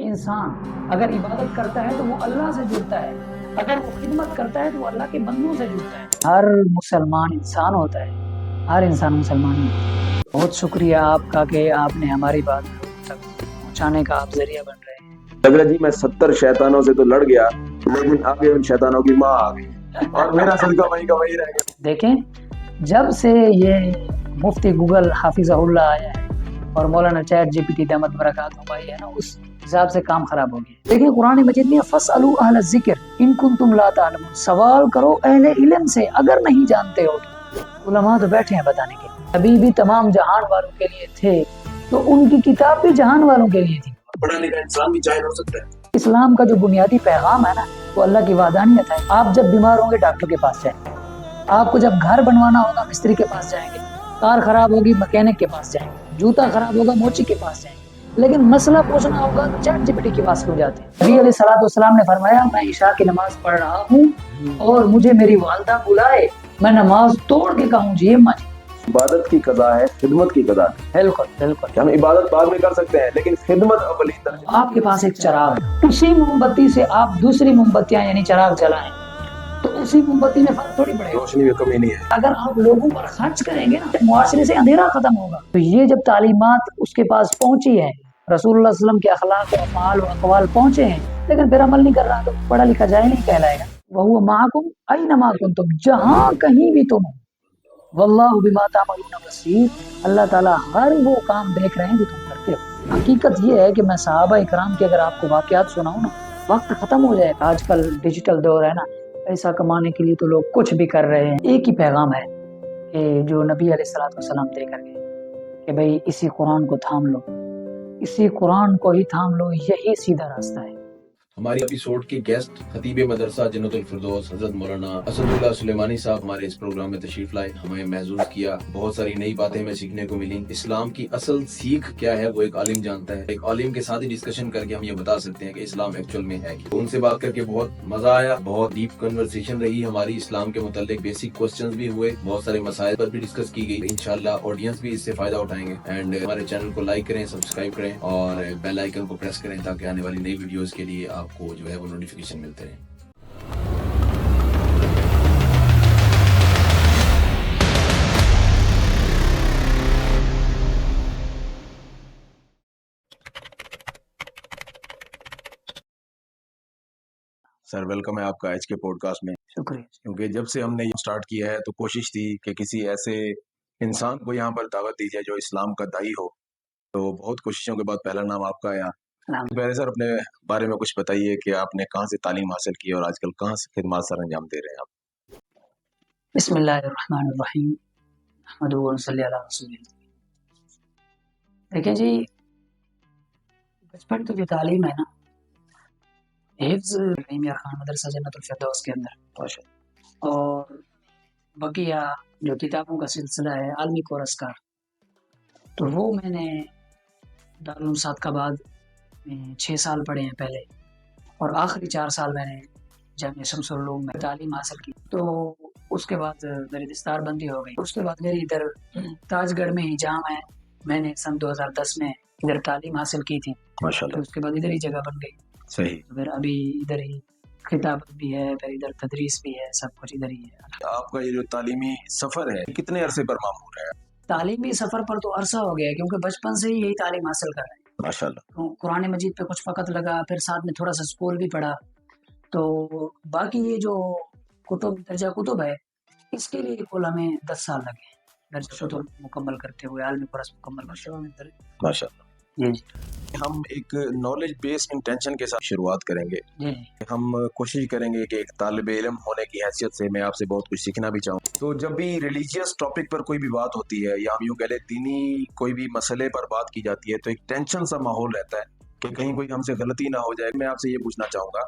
انسان اگر عبادت کرتا ہے تو وہ اللہ سے جڑتا ہے، اگر وہ خدمت کرتا ہے تو وہ اللہ کے بندوں سے جڑتا ہے۔ ہر مسلمان انسان ہوتا ہے، ہر انسان مسلمان نہیں ہوتا۔ بہت شکریہ آپ کا کہ آپ نے ہماری بات لوگوں تک پہنچانے کا آپ ذریعہ بن رہے ہیں۔ حضرت جی میں 70 شیطانوں سے تو لڑ گیا، لیکن آگے ان شیطانوں کی ماں آ گئی اور میرا صدقہ وہیں کا وہیں رہ گیا۔ دیکھیں جب سے یہ مفتی گوگل حافظہ اللہ آیا ہے اور مولانا چیٹ جی پی ٹی دامت برکاتہم آئی ہے نا، اس حساب سے کام خراب ہو گیا۔ دیکھیں قرآن مجید میں فَاسْأَلُوا أَهْلَ الذِّكْرِ إِن كُنتُمْ لَا تَعْلَمُونَ، سوال کرو اہل علم سے اگر نہیں جانتے ہو تو۔ علماء تو بیٹھے ہیں بتانے کے لیے، ابھی بھی تمام جہان والوں کے لیے تھے تو ان کی کتاب بھی جہان والوں کے لیے تھی۔ پڑھا لکھا انسان بھی جاہل ہو سکتا ہے۔ اسلام کا جو بنیادی پیغام ہے نا وہ اللہ کی وحدانیت ہے۔ آپ جب بیمار ہوں گے ڈاکٹر کے پاس جائیں گے، آپ کو جب گھر بنوانا ہوگا مستری کے پاس جائیں گے، کار خراب ہوگی مکینک کے پاس جائیں گے، جوتا خراب ہوگا موچی کے پاس جائیں گے، لیکن مسئلہ پوچھنا ہوگا تو چیٹ جی پی ٹی کے پاس کیوں جاتے ہیں؟ نبی علیہ السلام نے فرمایا میں عشاء کی نماز پڑھ رہا ہوں اور مجھے میری والدہ بلائے، میں نماز توڑ کے کہوں جی اماں جی۔ عبادت کی قضا ہے، خدمت کی قضا ہے۔ بالکل بالکل، ہم عبادت بعد میں کر سکتے ہیں لیکن خدمت اولی درجہ۔ آپ کے پاس ایک چراغ ہے، اسی موم بتی سے آپ دوسری موم بتیاں یعنی چراغ جلائیں تو اسی موم بتی میں فرق تھوڑی پڑے گا۔ روشنی میں کمی نہیں ہے۔ اگر آپ لوگوں پر خرچ کریں گے نا معاشرے سے اندھیرا ختم ہوگا۔ تو یہ جب تعلیمات اس کے پاس پہنچی ہے، رسول اللہ صلی اللہ علیہ وسلم کے اخلاق و افعال و اقوال پہنچے ہیں، لیکن پھر عمل نہیں کر رہا تو پڑھا لکھا جاہل نہیں کہلائے گا۔ وَهُوَ مَعَكُمْ أَيْنَمَا كُنْتُمْ، جہاں کہیں بھی تم ہو، وَاللَّهُ بِمَا تَعْمَلُونَ بَصِيرٌ، اللہ تعالیٰ ہر وہ کام دیکھ رہے ہیں جو تم کرتے ہو۔ حقیقت یہ ہے کہ میں صحابہ اکرام کے اگر آپ کو واقعات سناؤں نا وقت ختم ہو جائے گا۔ آج کل ڈیجیٹل دور ہے نا، پیسہ کمانے کے لیے تو لوگ کچھ بھی کر رہے ہیں۔ ایک ہی پیغام ہے کہ جو نبی علیہ السلام دے کر گئے کہ بھئی اسی قرآن کو تھام لو، اسی قرآن کو ہی تھام لو، یہی سیدھا راستہ ہے۔ ہماری ایپیسوڈ کے گیسٹ خطیب مدرسہ جنت الفردوس حضرت مولانا اسد اللہ سلیمانی صاحب ہمارے اس پروگرام میں تشریف لائے، ہمیں محظوظ کیا، بہت ساری نئی باتیں ہمیں سیکھنے کو ملیں۔ اسلام کی اصل سیکھ کیا ہے وہ ایک عالم جانتا ہے، ایک عالم کے ساتھ ہی ڈسکشن کر کے ہم یہ بتا سکتے ہیں کہ اسلام ایکچوئل میں ہے کیا۔ ان سے بات کر کے بہت مزہ آیا، بہت ڈیپ کنورسیشن رہی ہماری، اسلام کے متعلق بیسک کوسچنز بھی ہوئے، بہت سارے مسائل پر بھی ڈسکس کی گئی۔ انشاءاللہ آڈینس بھی اس سے فائدہ اٹھائیں گے۔ اینڈ ہمارے چینل کو لائک کریں، سبسکرائب کریں اور بیل آئیکن کو پریس کریں تاکہ آنے والی نئی ویڈیوز کے لیے آپ کو جو ہے وہ نوٹیفیکیشن ملتے رہیں۔ سر ویلکم ہے آپ کا ایچ کے پوڈ کاسٹ میں۔ شکریہ۔ کیونکہ جب سے ہم نے یہ سٹارٹ کیا ہے تو کوشش تھی کہ کسی ایسے انسان کو یہاں پر دعوت دی جائے جو اسلام کا داعی ہو، تو بہت کوششوں کے بعد پہلا نام آپ کا آیا۔ پہلے سر اپنے بارے میں کچھ بتائیے کہ آپ نے کہاں سے تعلیم حاصل کی اور آج کل کہاں سے خدمات سر انجام دے رہے ہیں آپ؟ بسم اللہ الرحمن الرحیم، احمد و صلی علی رسول اللہ۔ دیکھیں جی بچپن کی جو تعلیم ہے نا، حفظ یار خان مدرسہ جنت الفردوس کے اندر، اور بقیہ جو کتابوں کا سلسلہ ہے عالمی کورس کا، تو وہ میں نے دارالعلوم صادقآباد میں 6 سال پڑھے ہیں پہلے، اور آخری 4 سال میں نے جامعہ شمس العلوم میں تعلیم حاصل کی۔ تو اس کے بعد میری دستار بندی ہو گئی۔ اس کے بعد میری ادھر تاج گڑھ میں ہی جام ہے، میں نے سن 2010 میں ادھر تعلیم حاصل کی تھی، ماشاءاللہ، تو اس کے بعد ادھر ہی جگہ بن گئی۔ صحیح۔ پھر ابھی ادھر ہی خطابت بھی ہے، پھر ادھر تدریس بھی ہے، سب کچھ ادھر ہی ہے۔ آپ کا یہ جو تعلیمی سفر ہے کتنے عرصے پر معمور ہے؟ تعلیمی سفر پر تو عرصہ ہو گیا ہے، کیونکہ بچپن سے ہی یہی تعلیم حاصل کر رہے ہیں۔ ماشاءاللہ، قرآن مجید پہ کچھ وقت لگا، پھر ساتھ میں تھوڑا سا اسکول بھی پڑھا، تو باقی یہ جو درجہ کتب ہے اس کے لیے کل ہمیں 10 سال لگے درجہ کتب مکمل کرتے ہوئے، عالمی کورس مکمل کرتے ہوئے۔ ماشاءاللہ۔ جی جی ہم ایک نالج بیس انٹینشن کے ساتھ شروعات کریں گے۔ جی ہم کوشش کریں گے کہ ایک طالب علم ہونے کی حیثیت سے میں آپ سے بہت کچھ سیکھنا بھی چاہوں۔ تو جب بھی ریلیجیس ٹاپک پر کوئی بھی بات ہوتی ہے یا ہم یوں کہہ لیں دینی کوئی بھی مسئلے پر بات کی جاتی ہے تو ایک ٹینشن سا ماحول رہتا ہے کہ کہیں کوئی ہم سے غلطی نہ ہو جائے۔ میں آپ سے یہ پوچھنا چاہوں گا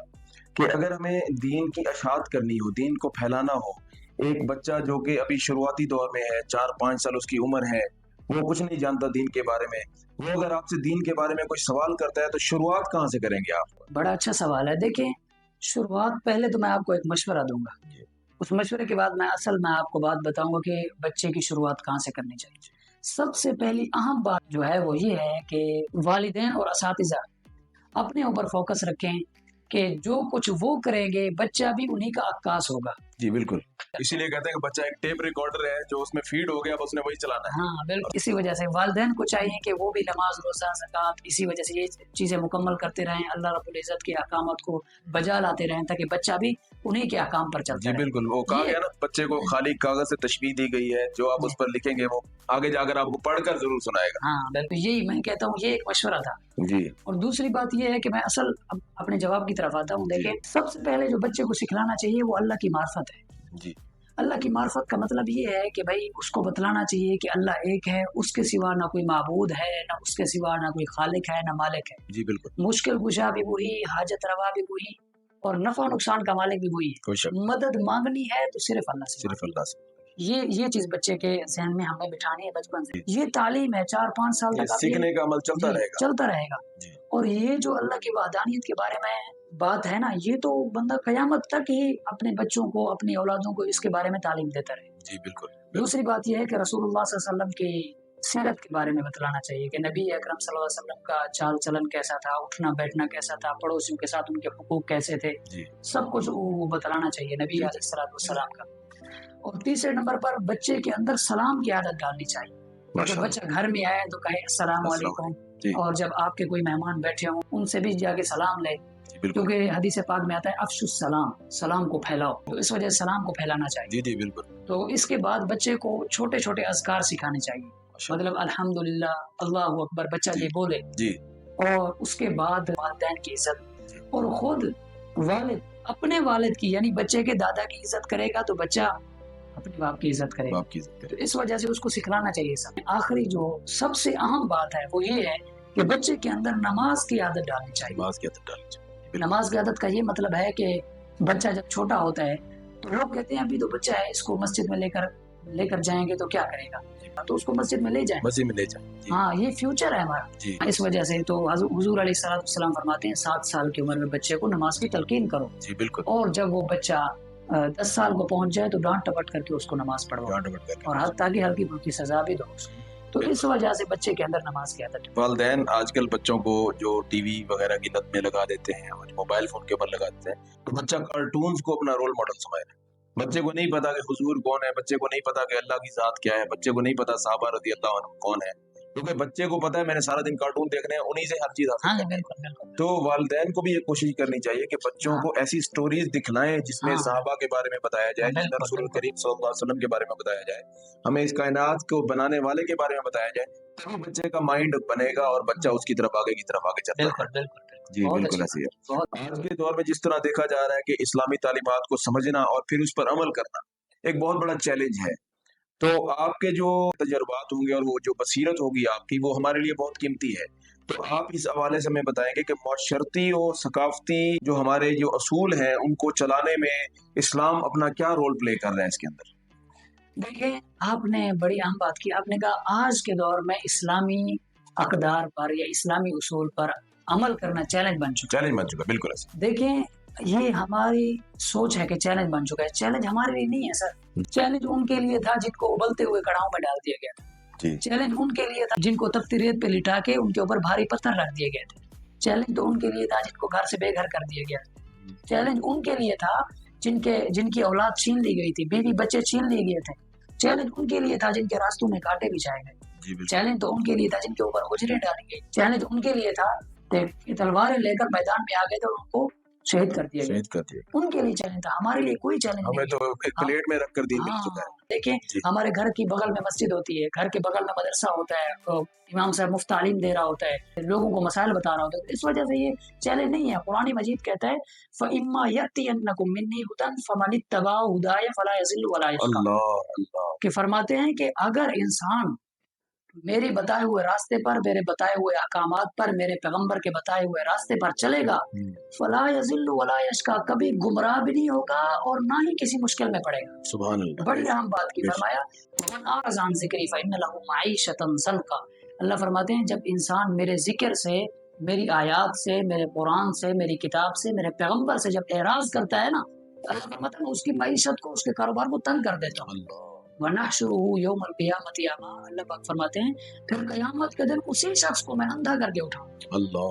کہ اگر ہمیں دین کی اشاعت کرنی ہو، دین کو پھیلانا ہو، ایک بچہ جو کہ ابھی شروعاتی دور میں ہے، 4-5 سال اس کی عمر ہے، وہ کچھ نہیں جانتا دین کے بارے میں، وہ اگر آپ سے دین کے بارے میں کوئی سوال کرتا ہے تو شروعات کہاں سے کریں گے آپ؟ بڑا اچھا سوال ہے۔ دیکھیں شروعات پہلے تو میں آپ کو ایک مشورہ دوں گا، اس مشورے کے بعد میں آپ کو بات بتاؤں گا کہ بچے کی شروعات کہاں سے کرنی چاہیے۔ سب سے پہلی اہم بات جو ہے وہ یہ ہے کہ والدین اور اساتذہ اپنے اوپر فوکس رکھیں کہ جو کچھ وہ کریں گے بچہ بھی انہی کا عکاس ہوگا. جی بالکل. اسی لیے کہتے ہیں کہ بچہ ایک ٹیپ ریکارڈر ہے جو اس میں فیڈ ہو گیا اب اس نے وہی چلانا ہے. ہاں بالکل. اسی وجہ سے والدین کو چاہیے کہ وہ بھی نماز روزہ زکوٰۃ اسی وجہ سے یہ چیزیں مکمل کرتے رہیں, اللہ رب العزت کے احکامات کو بجا لاتے رہیں تاکہ بچہ بھی انہی کے احکام پر چلتا جی رہے. بالکل. وہ کہا گیا نا بچے کو خالی کاغذ سے تشبیہ دی گئی ہے, جو آپ اس پر لکھیں گے وہ آگے جا کر آپ کو پڑھ کر ضرور سنائے گا. ہاں بالکل, یہی میں کہتا ہوں, یہ ایک مشورہ تھا. جی اور دوسری بات یہ ہے کہ میں اصل اپنے جواب کی طرف آتا ہوں. دیکھیں, سب سے پہلے جو بچے کو سکھلانا چاہیے وہ اللہ کی معرفت ہے. جی اللہ کی معرفت کا مطلب یہ ہے کہ بھائی اس کو بتلانا چاہیے کہ اللہ ایک ہے, اس کے سوا نہ کوئی معبود ہے, نہ اس کے سوا نہ کوئی خالق ہے, نہ مالک ہے. جی بالکل. مشکل کشا بھی وہی, حاجت روا بھی وہی, اور نفع نقصان کا مالک بھی وہی ہے. کوئی شک مدد مانگنی ہے تو صرف اللہ سے. صرف اللہ سے. یہ چیز بچے کے ذہن میں ہمیں بٹھانی ہے بچپن سے. یہ تعلیم ہے, 4-5 سال تک سیکھنے کا عمل چلتا رہے گا. چلتا رہے گا. اور یہ جو اللہ کی وحدانیت کے بارے میں بات ہے نا, یہ تو بندہ قیامت تک ہی اپنے بچوں کو, اپنی اولادوں کو اس کے بارے میں تعلیم دیتا رہے. جی بالکل. دوسری بات یہ ہے کہ رسول اللہ صلی اللہ علیہ وسلم کی سیرت کے بارے میں بتلانا چاہیے کہ نبی اکرم صلی اللہ علیہ وسلم کا چال چلن کیسا تھا, اٹھنا بیٹھنا کیسا تھا, پڑوسیوں کے ساتھ ان کے حقوق کیسے تھے, سب کچھ وہ بتلانا چاہیے نبی علیہ الصلوۃ والسلام کا. اور تیسرے نمبر پر بچے کے اندر سلام کی عادت ڈالنی چاہیے. جب بچہ گھر میں آئے تو کہے السلام علیکم, اور جب آپ کے کوئی مہمان بیٹھے ہوں ان سے بھی جا کے سلام لے, کیونکہ حدیث پاک میں آتا ہے افشوا السلام, سلام کو پھیلاؤ. تو اس وجہ سے سلام کو پھیلانا چاہیے. جی جی بالکل. تو اس کے بعد بچے کو چھوٹے چھوٹے اذکار سکھانے چاہیے. مطلب الحمدللہ, اللہ اکبر بچہ یہ بولے. جی. اور اس کے بعد والدین کی عزت, اور خود والد اپنے والد کی یعنی بچے کے دادا کی عزت کرے گا تو بچہ اپنے باپ کی عزت کرے گا. تو اس وجہ سے اس کو سکھلانا چاہیے. سب آخری جو سب سے اہم بات ہے وہ یہ ہے کہ بچے کے اندر نماز کی عادت ڈالنی چاہیے. نماز کی عادت کا یہ مطلب ہے کہ بچہ جب چھوٹا ہوتا ہے تو لوگ کہتے ہیں ابھی تو بچہ ہے, اس کو مسجد میں لے کر جائیں گے تو کیا کرے گا, تو اس کو مسجد میں لے جائیں. ہاں, یہ فیوچر ہے ہمارا. اس وجہ سے تو حضور علیہ الصلوۃ والسلام فرماتے ہیں 7 سال کی عمر میں بچے کو نماز کی تلقین کرو. جی بالکل. اور جب وہ بچہ 10 سال کو پہنچ جائے تو ڈانٹ ٹپٹ کر کے اس کو نماز پڑھواؤ, اور حتیٰ کہ ہلکی پھلکی سزا بھی دو اس کو. تو اس وجہ سے بچے کے اندر نماز کی عادت. والدین آج کل بچوں کو جو ٹی وی وغیرہ کی لت میں لگا دیتے ہیں, موبائل فون کے اوپر لگا دیتے ہیں, تو بچہ کارٹونز کو اپنا رول ماڈل سمجھ رہا ہے. بچے کو نہیں پتا کہ حضور کون ہے, بچے کو نہیں پتا کہ اللہ کی ذات کیا ہے, بچے کو نہیں پتا صحابہ رضی اللہ عنہ کون ہے, کیونکہ بچے کو پتا ہے میں نے سارا دن کارٹون دیکھنے ہیں, انہی سے ہر چیز حاصل کرنی ہے. تو والدین کو بھی یہ کوشش کرنی چاہیے کہ بچوں کو ایسی سٹوریز دکھلائیں جس میں صحابہ کے بارے میں بتایا جائے, جس میں رسول کریم صلی اللہ علیہ وسلم کے بارے میں بتایا جائے, ہمیں اس کائنات کو بنانے والے کے بارے میں بتایا جائے, تبھی بچے کا مائنڈ بنے گا اور بچہ اس کی طرف آگے چلتا ہے. جی بالکل ایسے ہے. آج کے دور میں جس طرح دیکھا جا رہا ہے کہ اسلامی تعلیمات کو سمجھنا اور پھر اس پر عمل کرنا ایک بہت بڑا چیلنج ہے. تو آپ کے جو تجربات ہوں گے اور وہ جو بصیرت ہوگی آپ کی, وہ ہمارے لیے بہت قیمتی ہے. تو آپ اس حوالے سے ہمیں بتائیں گے کہ معاشرتی اور ثقافتی جو ہمارے جو اصول ہیں ان کو چلانے میں اسلام اپنا کیا رول پلے کر رہا ہے اس کے اندر؟ دیکھیں, آپ نے بڑی اہم بات کی. آپ نے کہا آج کے دور میں اسلامی اقدار پر یا اسلامی اصول پر عمل کرنا چیلنج بن چکا. بالکل ایسا. دیکھیں, یہ ہماری سوچ ہے کہ چیلنج بن چکا ہے. چیلنج ہمارے لیے نہیں ہے سر. چیلنج ان کے لیے تھا جن کو ابلتے ہوئے کڑاہوں میں ڈال دیا گیا. چیلنج ان کے لیے تھا جن کو تپتی ریت پہ لٹا کے ان کے اوپر بھاری پتھر رکھ دیے گئے تھے. چیلنج تو ان کے لیے تھا جن کو گھر سے بے گھر کر دیا گیا. چیلنج ان کے لیے تھا جن کی اولاد چھین لی گئی تھی, بیوی بچے چھین لیے گئے تھے. چیلنج ان کے لیے تھا جن کے راستوں میں کانٹے بچھائے گئے. چیلنج تو ان کے لیے تھا جن کے اوپر اجریں ڈالی گئی. چیلنج ان کے لیے تھا کہ تلواریں لے کر میدان میں آ گئے تھے اور ان کو شہید کر دیا گیا. ان کے لیے چیلنج تھا, ہمارے لیے کوئی چیلنج نہیں. ہمیں تو ایک پلیٹ میں رکھ کر دین مل چکا ہے. دیکھیں, ہمارے گھر کی بغل میں مسجد ہوتی ہے, گھر کے بغل میں مدرسہ ہوتا ہے, امام صاحب مفت تعلیم دے رہا ہوتا ہے, لوگوں کو مسائل بتا رہا ہوتا ہے. اس وجہ سے یہ چیلنج نہیں ہے. قرآن مجید کہتا ہے فَإِمَّا يَأْتِيَنَّكُم مِّنِّي هُدًى فَمَنِ اتَّبَعَ هُدَايَ فَلَا يَضِلُّ وَلَا يَشْقَىٰ. کہ فرماتے ہیں کہ اگر انسان میرے بتائے ہوئے راستے پر, میرے بتائے ہوئے احکامات پر, میرے پیغمبر کے بتائے ہوئے راستے پر چلے گا, فلا یضل ولا یشقیٰ, کبھی گمراہ بھی نہیں ہوگا اور نہ ہی کسی مشکل میں پڑے گا. سبحان اللہ. بڑی اہم بات کی. فرمایا ومن اعرض عن ذکری فإن له معیشۃ ضنکا. اللہ فرماتے ہیں جب انسان میرے ذکر سے, میری آیات سے, میرے قرآن سے, میری کتاب سے, میرے پیغمبر سے جب اعراض کرتا ہے نا, اللہ فرماتا ہے اس کی معیشت کو, اس کے کاروبار کو تنگ کر دیتا ہوں. وَنَحْشُرُهُ يَوْمَ الْقِيَامَةِ أَعْمَىٰ. اللہ پاک فرماتے ہیں پھر قیامت کے دن اسی شخص کو میں اندھا کر کے اٹھاؤں. اللہ.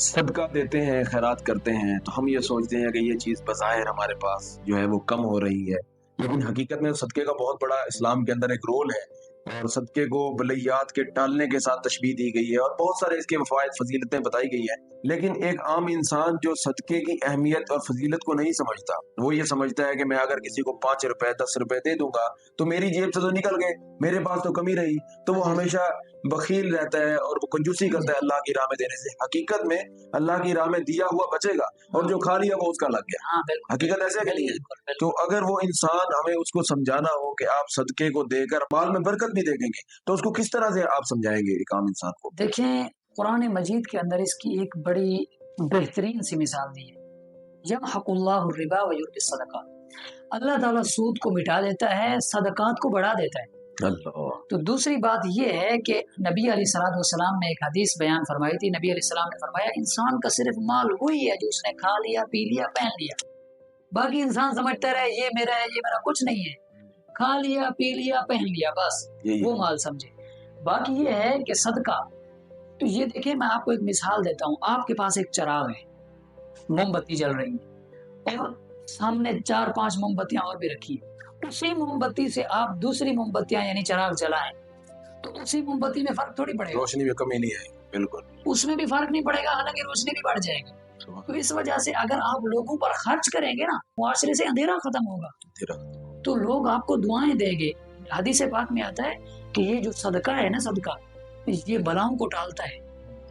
صدقہ دیتے ہیں، خیرات کرتے ہیں، تو ہم یہ سوچتے ہیں کہ یہ چیز بظاہر ہمارے پاس جو ہے وہ کم ہو رہی ہے، لیکن حقیقت میں صدقے کا بہت بڑا اسلام کے اندر ایک رول ہے، اور صدقے کو بلیات کے ٹالنے کے ساتھ تشبیہ دی گئی ہے، اور بہت سارے اس کے فوائد فضیلتیں بتائی گئی ہیں۔ لیکن ایک عام انسان جو صدقے کی اہمیت اور فضیلت کو نہیں سمجھتا، وہ یہ سمجھتا ہے کہ میں اگر کسی کو 5 روپے 10 روپے دے دوں گا تو میری جیب سے تو نکل گئے، میرے پاس تو کمی رہی، تو وہ ہمیشہ بخیل رہتا ہے اور وہ کنجوسی کرتا ہے اللہ کی راہ میں دینے سے۔ حقیقت میں اللہ کی راہ میں دیا ہوا بچے گا، اور جو کھا لیا وہ اس کا لگ گیا۔ ہاں بالکل حقیقت ایسے کہ نہیں ہے؟ بالکل بالکل۔ تو اگر وہ انسان، ہمیں اس کو سمجھانا ہو کہ آپ صدقے کو دے کر مال میں برکت بھی دیکھیں گے، تو اس کو کس طرح سے آپ سمجھائیں گے ایک عام انسان کو؟ دیکھیں قرآن مجید کے اندر اس کی ایک بڑی بہترین سی مثال دی ہے، یمحق اللہ الربا ویربی الصدقات، اللہ تعالیٰ سود کو مٹا دیتا ہے، صدقات کو بڑھا دیتا ہے۔ اللہ، تو دوسری بات یہ ہے کہ نبی علیہ الصلوۃ والسلام نے ایک حدیث بیان فرمائی تھی، نبی علیہ السلام نے فرمایا انسان کا صرف مال وہی ہے جو اس نے کھا لیا، پی لیا، پہن لیا، باقی انسان سمجھتا رہے یہ میرا ہے، یہ میرا کچھ نہیں ہے، کھا لیا، پی لیا، پہن لیا، بس یہی وہ مال سمجھے۔ باقی یہ ہے کہ صدقہ، تو یہ دیکھیں میں آپ کو ایک مثال دیتا ہوں، آپ کے پاس ایک چراغ ہے، موم بتی جل رہی ہے، اور سامنے 4-5 موم بتیاں اور بھی رکھی ہیں، اسی موم بتی سے آپ دوسری موم بتیاں یعنی چراغ جلائیں تو اسی موم بتی میں فرق تھوڑی پڑے گا، روشنی میں کمی نہیں آئی، بالکل، اس میں بھی فرق نہیں پڑے گا، حالانکہ روشنی بھی بڑھ جائے گی۔ تو اس وجہ سے اگر آپ لوگوں پر خرچ کریں گے نا، معاشرے سے اندھیرا ختم ہوگا، تو لوگ آپ کو دعائیں دیں گے۔ حدیث پاک میں آتا ہے کہ یہ جو صدقہ ہے نا، صدقہ یہ بلاؤں کو ٹالتا ہے،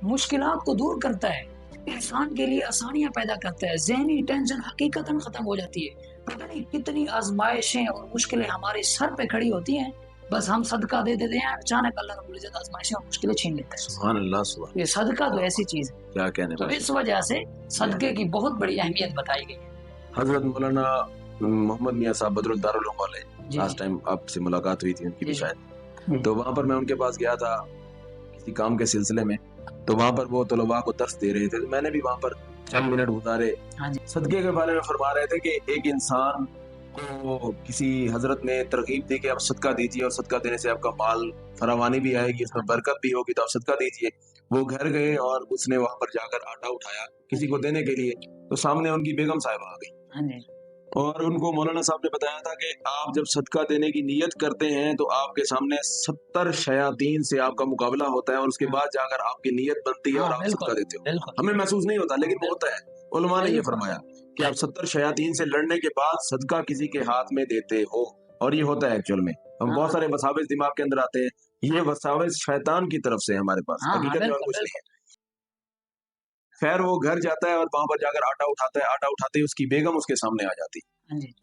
مشکلات کو دور کرتا ہے، انسان کے لیے آسانیاں پیدا کرتا ہے، ذہنی ٹینشن حقیقتاً ختم ہو جاتی ہے۔ پتہ نہیں کتنی آزمائشیں اور مشکلیں ہمارے سر پہ کھڑی ہوتی ہیں، بس ہم صدقہ دے دیتے ہیں، اچانک اللہ رب العزت آزمائشیں اور مشکلیں چھین لیتا ہے۔ سبحان اللہ، سبحان یہ صدقہ تو ایسی چیز ہے، کیا کہنے تو اس وجہ سے صدقے کی بہت بڑی اہمیت بتائی گئی ہے۔ حضرت مولانا محمد میاں صاحب بدر الدارالعلوم والے، جی لاسٹ ٹائم آپ سے ملاقات ہوئی تھی ان کی بھی جی شاید، تو وہاں پر میں ان کے پاس گیا تھا کسی کام کے سلسلے میں، تو وہاں پر وہ طلباء کو درس دے رہے تھے، تو میں نے بھی وہاں پر چند منٹ گزارے۔ ہاں جی صدقے کے بارے میں فرما رہے تھے کہ ایک انسان کو کسی حضرت نے ترغیب دی کہ آپ صدقہ دیجیے، اور صدقہ دینے سے آپ کا مال فراوانی بھی آئے گی، اس میں برکت بھی ہوگی، تو آپ صدقہ دیجیے۔ وہ گھر گئے اور اس نے وہاں پر جا کر آٹا اٹھایا کسی کو دینے کے لیے، تو سامنے ان کی بیگم صاحبہ آ گئی، ہاں جی اور ان کو مولانا صاحب نے بتایا تھا کہ آپ جب صدقہ دینے کی نیت کرتے ہیں تو آپ کے سامنے 70 شیاطین سے آپ کا مقابلہ ہوتا ہے، اور اس کے بعد جا کر آپ کی نیت بنتی ہے اور آپ صدقہ دیتے ہو۔ بالکل ہمیں محسوس نہیں ہوتا لیکن وہ ہوتا ہے۔ علماء نے یہ فرمایا کہ آپ 70 شیاطین سے لڑنے کے بعد صدقہ کسی کے ہاتھ میں دیتے ہو، اور یہ ہوتا ہے ایکچوئل میں۔ ہم بہت سارے وساوس دماغ کے اندر آتے ہیں، یہ وساوس شیطان کی طرف سے ہمارے پاس، حقیقت میں اور کچھ نہیں ہے۔ خیر وہ گھر جاتا ہے اور وہاں پر جا کر آٹا اٹھاتا ہے، آٹا اٹھاتے ہی اس کی بیگم اس کے سامنے آ جاتی،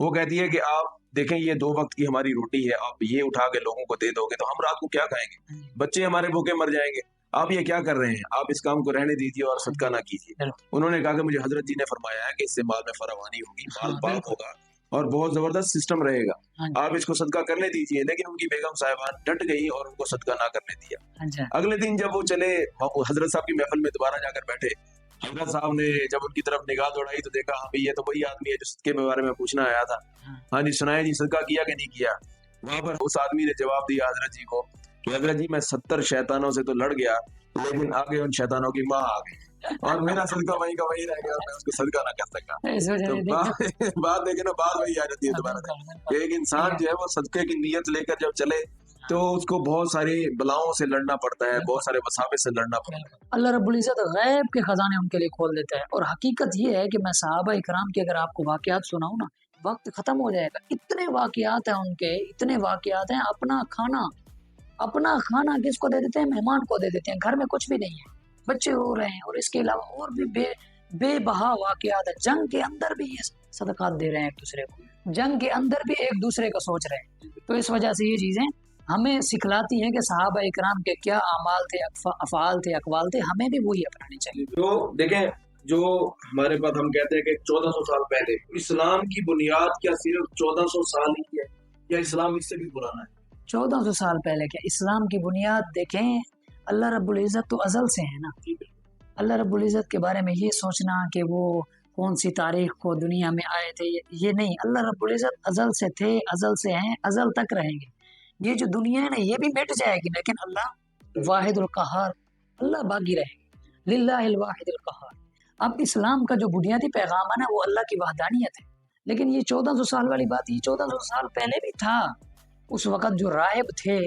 وہ کہتی ہے کہ آپ دیکھیں یہ 2 وقت کی ہماری روٹی ہے، آپ یہ اٹھا کے لوگوں کو دے دو گے تو ہم رات کو کیا کھائیں گے، بچے ہمارے بھوکے مر جائیں گے، آپ یہ کیا کر رہے ہیں، آپ اس کام کو رہنے دیجیے اور صدقہ نہ کیجیے۔ انہوں نے کہا کہ مجھے حضرت جی نے فرمایا ہے کہ اس سے مال میں فراوانی ہوگی، مال پاک ہوگا اور بہت زبردست سسٹم رہے گا، آپ اس کو صدقہ کرنے دیجیے۔ لیکن ان کی بیگم صاحبہ ڈٹ گئی اور ان کو صدقہ نہ کرنے دیا۔ اگلے دن جب وہ چلے حضرت صاحب کی محفل میں دوبارہ جا کر بیٹھے، حضرت صاحب نے جب ان کی طرف نگاہ دوڑائی تو دیکھا ہاں یہ تو وہی آدمی ہے جو صدقے کے بارے میں پوچھنا آیا تھا، ہاں جی سنائے جی صدقہ کیا کہ نہیں کیا۔ وہاں پر اس آدمی نے جواب دیا حضرت جی کو کہ حضرت جی میں 70 شیطانوں سے تو لڑ گیا، لیکن آگے ان شیطانوں کی ماں آ گئی اور میرا صدقہ وہیں کا وہیں رہ گیا اور میں اس کو صدقہ نہ کر سکا۔ تو بات دیکھیں نا، بات وہی آ جاتی ہے دوبارہ سے، ایک انسان جو ہے وہ صدقے کی نیت لے کر جب چلے تو اس کو بہت ساری بلاؤں سے لڑنا پڑتا ہے، بہت سارے وساوس سے لڑنا پڑتا ہے۔ اللہ رب العزت غیب کے خزانے ان کے لیے کھول دیتا ہے، اور حقیقت یہ ہے کہ میں صحابہ اکرام کے اگر آپ کو واقعات سناؤں نا، وقت ختم ہو جائے گا، اتنے واقعات ہیں ان کے، اتنے واقعات ہیں۔ اپنا کھانا کس کو دے دیتے ہیں؟ مہمان کو دے دیتے ہیں، گھر میں کچھ بھی نہیں ہے، بچے ہو رہے ہیں، اور اس کے علاوہ اور بھی بے بہا واقعات ہیں۔ جنگ کے اندر بھی یہ صدقات دے رہے ہیں ایک دوسرے کو، جنگ کے اندر بھی ایک دوسرے کو سوچ رہے ہیں۔ تو اس وجہ سے یہ چیزیں ہمیں سکھلاتی ہیں کہ صحابہ اکرام کے کیا اعمال تھے، افعال تھے، اقوال تھے، ہمیں بھی وہی اپنانے چاہیے۔ جو دیکھیں، جو ہمارے پاس ہم کہتے ہیں کہ 1400 سال پہلے اسلام کی بنیاد کیا صرف 1400 سال ہی ہے یا اسلام اس سے بھی پرانا ہے؟ 1400 سال پہلے کیا اسلام کی بنیاد دیکھیں، اللہ رب العزت تو ازل سے ہے نا۔ اللہ رب العزت کے بارے میں یہ سوچنا کہ وہ کون سی تاریخ کو دنیا میں آئے تھے، یہ نہیں۔ اللہ رب العزت ازل سے تھے، ازل سے ہیں، ازل تک رہیں گے۔ یہ جو دنیا ہے نا یہ بھی مٹ جائے گی، لیکن اللہ واحد القہار، اللہ باقی رہے گا، للہ الواحد القہار۔ اب اسلام کا جو بنیادی پیغام ہے نا وہ اللہ کی وحدانیت ہے، لیکن یہ 1400 سال والی بات، یہ 1400 سال پہلے بھی تھا۔ اس وقت جو راہب تھے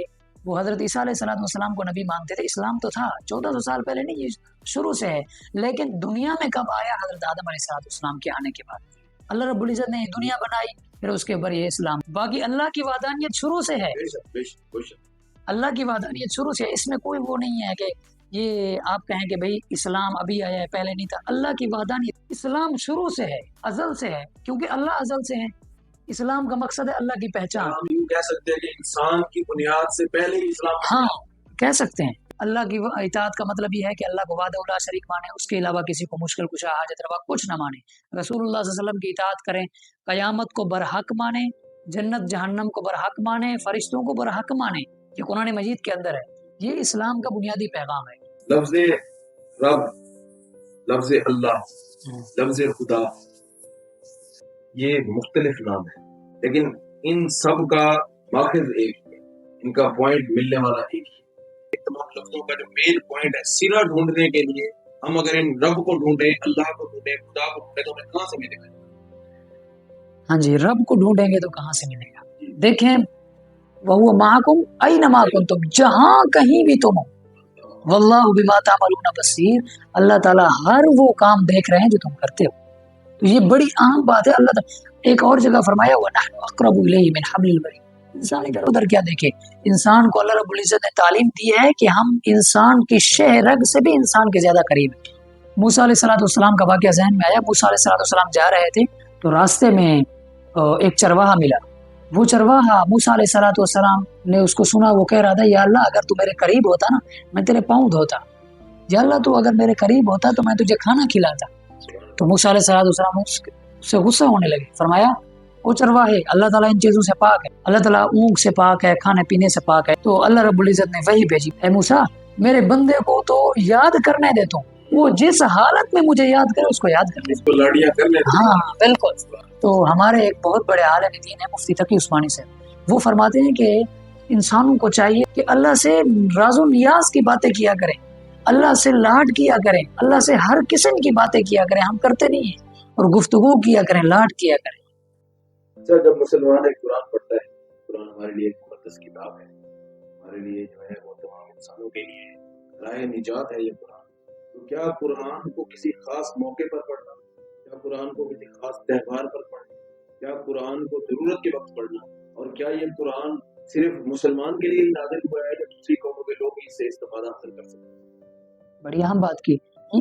وہ حضرت عیسیٰ علیہ السلام کو نبی مانتے تھے، اسلام تو تھا 1400 سال پہلے نہیں، یہ شروع سے ہے۔ لیکن دنیا میں کب آیا؟ حضرت آدم علیہ السلام کے آنے کے بعد اللہ رب العزت نے یہ دنیا بنائی، پھر اس کے اوپر یہ اسلام۔ باقی اللہ کی وحدانیت شروع سے ہے، اللہ کی وحدانیت شروع سے ہے، اس میں کوئی وہ نہیں ہے کہ یہ آپ کہیں کہ بھئی اسلام ابھی آیا ہے پہلے نہیں تھا۔ اللہ کی وحدانیت اسلام شروع سے ہے، ازل سے ہے، کیونکہ اللہ ازل سے ہے۔ اسلام کا مقصد ہے اللہ کی پہچان۔ ہم یوں کہہ سکتے ہیں کہ انسان کی بنیاد سے پہلے ہی اسلام، ہاں کہہ سکتے ہیں۔ اللہ کی اطاعت کا مطلب یہ ہے کہ اللہ کو وحدہ لا شریک مانے، اس کے علاوہ کسی کو مشکل کشا حاجت روا کچھ نہ مانے، رسول اللہ صلی اللہ علیہ وسلم کی اطاعت کریں، قیامت کو برحق مانے، جنت جہنم کو برحق مانے، فرشتوں کو برحق مانے، یہ قرآن مجید کے اندر ہے۔ یہ اسلام کا بنیادی پیغام ہے۔ لفظ رب، لفظ اللہ، لفظ خدا، یہ مختلف نام ہے، لیکن ان سب کا ماخذ ایک ہے، ان کا پوائنٹ ملنے والا ایک ہی ہے۔ تمام لفظوں کا جو مین پوائنٹ ہے، سرا ڈھونڈنے کے لیے ہم اگر ان رب کو ڈھونڈیں، اللہ کو ڈھونڈیں، خدا کو ڈھونڈیں تو ہمیں کہاں سے ملے گا؟ ہاں جی، رب کو ڈھونڈیں گے تو کہاں سے ملے گا؟ دیکھیں وَهُوَ مَعَكُمْ أَيْنَمَا كُنْتُمْ، جہاں کہیں بھی تم ہو، وَاللَّهُ بِمَا تَعْمَلُونَ بَصِيرٌ، اللہ تعالیٰ ہر وہ کام دیکھ رہے ہیں جو تم کرتے ہو۔ تو یہ بڑی اہم بات ہے۔ اللہ تعالیٰ ایک اور جگہ فرمایا وَنَحْنُ أَقْرَبُ إِلَيْهِ مِنْ حَبْلِ الْوَرِيدِ، انسان ادھر ادھر کیا دیکھے، انسان کو اللہ رب العزت نے تعلیم دی ہے کہ ہم انسان کی شہ رگ سے بھی انسان کے زیادہ قریب ہیں۔ موسیٰ علیہ السلام کا واقعہ ذہن میں آیا۔ موسیٰ علیہ السلام جا رہے تھے تو راستے میں ایک چرواہا ملا۔ وہ چرواہا موسیٰ علیہ السلام نے اس کو سنا، وہ کہہ رہا تھا یا اللہ اگر تو میرے قریب ہوتا نا میں تیرے پاؤں دھوتا، یا اللہ تو اگر میرے قریب ہوتا تو میں تجھے کھانا کھلاتا۔ تو موسیٰ علیہ السلام اس سے غصہ ہونے لگے، فرمایا وہ چرواہے اللہ تعالیٰ ان چیزوں سے پاک ہے، اللہ تعالیٰ اونگ سے پاک ہے، کھانے پینے سے پاک ہے۔ تو اللہ رب العزت نے وحی بھیجی، اے موسیٰ میرے بندے کو تو یاد کرنے دے، تو وہ جس حالت میں مجھے یاد کرے اس کو یاد کر لے، لاڑیاں کر لیتے۔ ہاں بالکل۔ تو ہمارے ایک بہت بڑے عالم دین ہے مفتی تقی عثمانی سے، وہ فرماتے ہیں کہ انسانوں کو چاہیے کہ اللہ سے راز و نیاز کی باتیں کیا کریں، اللہ سے لاڈ کیا کریں، اللہ سے ہر قسم کی باتیں کیا کریں، ہم کرتے نہیں ہیں، اور گفتگو کیا کریں، لاڈ کیا کریں۔ سر جب مسلمان ایک قرآن پڑھتا ہے، قرآن ہمارے لیے ایک مقدس کتاب ہے، ہمارے لیے جو ہے وہ تمام انسانوں کے لیے راہ نجات ہے یہ قرآن، تو کیا قرآن کو کسی خاص موقع پر پڑھنا، کیا قرآن کو کسی خاص تہوار پر پڑھنا، کیا قرآن کو ضرورت کے وقت پڑھنا، اور کیا یہ قرآن صرف مسلمان کے لیے نازل ہوا ہے یا دوسری قوموں کے لوگ اس سے استفادہ حاصل کر سکتے ہیں؟ بڑی اہم بات کی،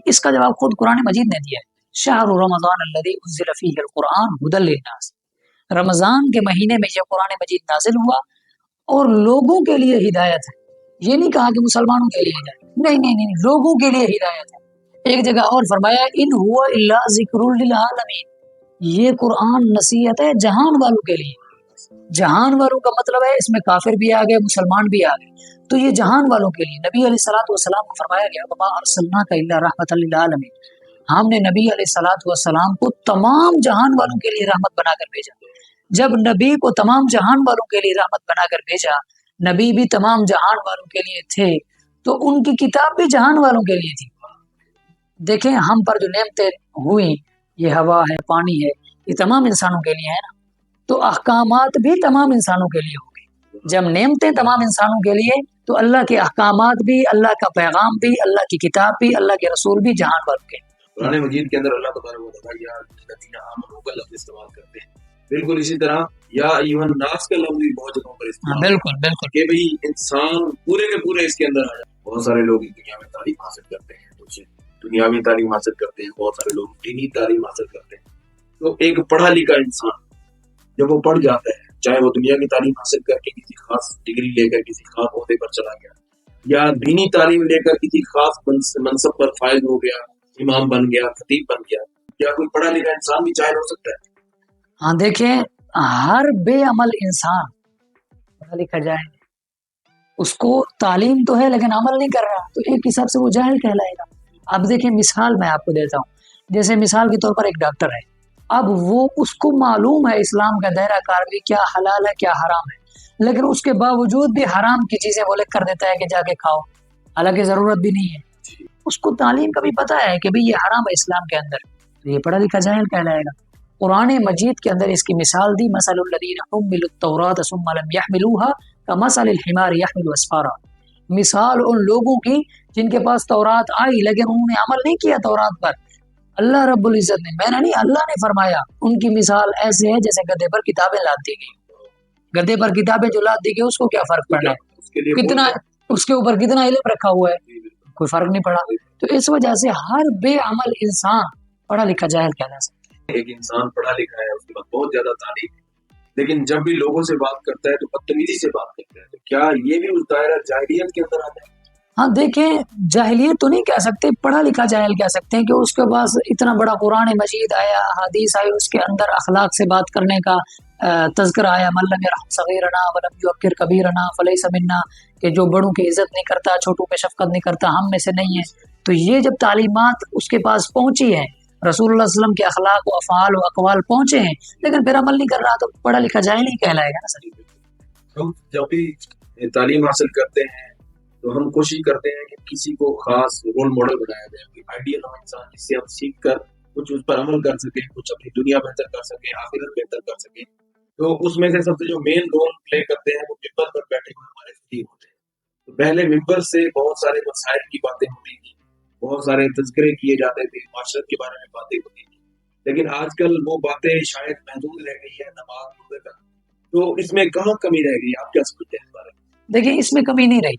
اس کا جواب خود قرآن مجید نے دیا ہے۔ شہر رمضان الذی انزل فیہ القرآن ھدی للناس، رمضان کے مہینے میں یہ قرآن مجید نازل ہوا اور لوگوں کے لیے ہدایت ہے۔ یہ نہیں کہا کہ مسلمانوں کے لیے ہدایت، نہیں، لوگوں کے لیے ہدایت ہے۔ ایک جگہ اور فرمایا ان ہوا الا ذکر للعالمین، یہ قرآن نصیحت ہے جہان والوں کے لیے۔ جہان والوں کا مطلب ہے اس میں کافر بھی آ گئے، مسلمان بھی آ گئے، تو یہ جہان والوں کے لیے۔ نبی علیہ السلام کو فرمایا گیا وما ارسلناک الا رحمۃ للعالمین، ہم نے نبی علیہ السلام کو تمام جہان والوں کے لیے رحمت بنا کر بھیجا۔ جب نبی کو تمام جہان والوں کے لیے رحمت بنا کر بھیجا، نبی بھی تمام جہان والوں کے لیے تھے، تو ان کی کتاب بھی جہان والوں کے لیے تھی۔ دیکھیں ہم پر جو نعمتیں ہوئی، یہ ہوا ہے، پانی ہے، یہ تمام انسانوں کے لیے ہے نا، تو احکامات بھی تمام انسانوں کے لیے ہوں گے۔ جب نعمتیں تمام انسانوں کے لیے، تو اللہ کے احکامات بھی، اللہ کا پیغام بھی، اللہ کی کتاب بھی، اللہ کے رسول بھی جہان والوں کے۔ قرآن مجید کے اندر اللہ تبارک و تعالیٰ یا الذین آمنوا کا لفظ استعمال کرتے ہیں، بالکل اسی طرح یا ایھا الناس کا لفظ بھی بہت جگہوں پر استعمال بالکل کہ بھئی انسان پورے کے پورے اس کے اندر آ جائے۔ بہت سارے لوگ اس دنیا میں تعلیم حاصل کرتے ہیں، کچھ دنیاوی تعلیم حاصل کرتے ہیں، بہت سارے لوگ دینی تعلیم حاصل کرتے ہیں۔ تو ایک پڑھا لکھا انسان جب وہ پڑھ جاتا ہے، چاہے وہ دنیا کی تعلیم حاصل کر کے کسی خاص ڈگری لے کر کسی خاص عہدے پر چلا گیا، یا دینی تعلیم لے کر کسی خاص منصب پر فائز ہو گیا، امام بن گیا، خطیب بن گیا، کیا کوئی پڑھا لکھا انسان بھی جاہل ہو سکتا ہے؟ ہاں دیکھیں ہر بے عمل انسان پڑھا لکھا جائے، اس کو تعلیم تو ہے لیکن عمل نہیں کر رہا، تو ایک حساب سے وہ جاہل کہلائے گا۔ اب دیکھیں مثال میں آپ کو دیتا ہوں، جیسے مثال کے طور پر ایک ڈاکٹر ہے، اب وہ اس کو معلوم ہے اسلام کا دائرہ کار بھی کیا حلال ہے کیا حرام ہے، لیکن اس کے باوجود بھی حرام کی چیزیں وہ لکھ کر دیتا ہے کہ جا کے کھاؤ، حالانکہ ضرورت بھی نہیں ہے۔ اس کو تعلیم کا بھی پتہ ہے کہ بھئی یہ حرام ہے اسلام کے اندر، تو یہ پڑھا لکھا جاہل کہلائے گا۔ قرآن مجید کے اندر اس کی مثال دی، مثل الذین حملوا التوراۃ ثم لم يحملوها کمثل الحمار يحمل اسفارا، مثال ان لوگوں کی جن کے پاس تورات آئی لیکن انہوں نے عمل نہیں کیا تورات پر۔ اللہ رب العزت نے، میں نے نہیں، اللہ نے فرمایا ان کی مثال ایسے ہے جیسے گدھے پر کتابیں لاد دی گئی۔ گدھے پر کتابیں جو لاد دی گئی اس کو کیا فرق پڑ رہا ہے؟ کتنا اس کے اوپر کتنا علم رکھا ہوا ہے، کوئی فرق نہیں پڑا۔ تو اس وجہ سے ہر بے عمل انسان پڑھا لکھا جاہل کہنا سکتا ہے۔ ایک انسان پڑھا لکھا ہے، اس کے بعد بہت زیادہ تعلیم ہے، لیکن جب بھی لوگوں سے بات کرتا ہے تو بدتمیزی سے بات کرتا ہے، تو کیا یہ بھی اس دائرہ جاہلیت کے اندر آتا ہے؟ ہاں دیکھیں، جاہلیت تو نہیں کہہ سکتے، پڑھا لکھا جاہل کہہ سکتے ہیں کہ اس کے پاس اتنا بڑا قرآن مجید آیا، حدیث آئی، اس کے اندر اخلاق سے بات کرنے کا تذکرہ آیا، من لم یرحم صغیرنا ولم یوقر کبیرنا فلیس منا، کہ جو بڑوں کی عزت نہیں کرتا، چھوٹوں پہ شفقت نہیں کرتا، ہم میں سے نہیں ہے۔ تو یہ جب تعلیمات اس کے پاس پہنچی ہے، رسول اللہ صلی اللہ علیہ وسلم کے اخلاق و افعال و اقوال پہنچے ہیں، لیکن پھر عمل نہیں کر رہا، تو پڑھا لکھا جاہل ہی کہلائے گا نا سر۔ ہم جب بھی تعلیم حاصل کرتے ہیں تو ہم کوشش کرتے ہیں کہ کسی کو خاص رول ماڈل بنایا جائے، کوئی آئیڈیل ہو انسان جس سے ہم سیکھ کر کچھ اس پر عمل کر سکیں، کچھ اپنی دنیا بہتر کر سکیں، آخرت بہتر کر سکیں۔ تو اس میں سے سب سے جو مین رول پلے کرتے ہیں وہ ممبر پر بیٹھے ہوئے ہمارے خطیب ہوتے ہیں۔ تو پہلے ممبر سے بہت سارے مسائل کی باتیں ہوتی تھیں، بہت سارے تذکرے کیے جاتے تھے، معاشرت کے بارے میں باتیں ہوتی تھیں، لیکن آج کل وہ باتیں شاید محدود رہ گئی ہے نماز روزے تک۔ تو اس میں کہاں کمی رہ گئی، آپ کیا سمجھتے ہیں اس بارے میں؟ دیکھیں اس میں کمی نہیں رہی،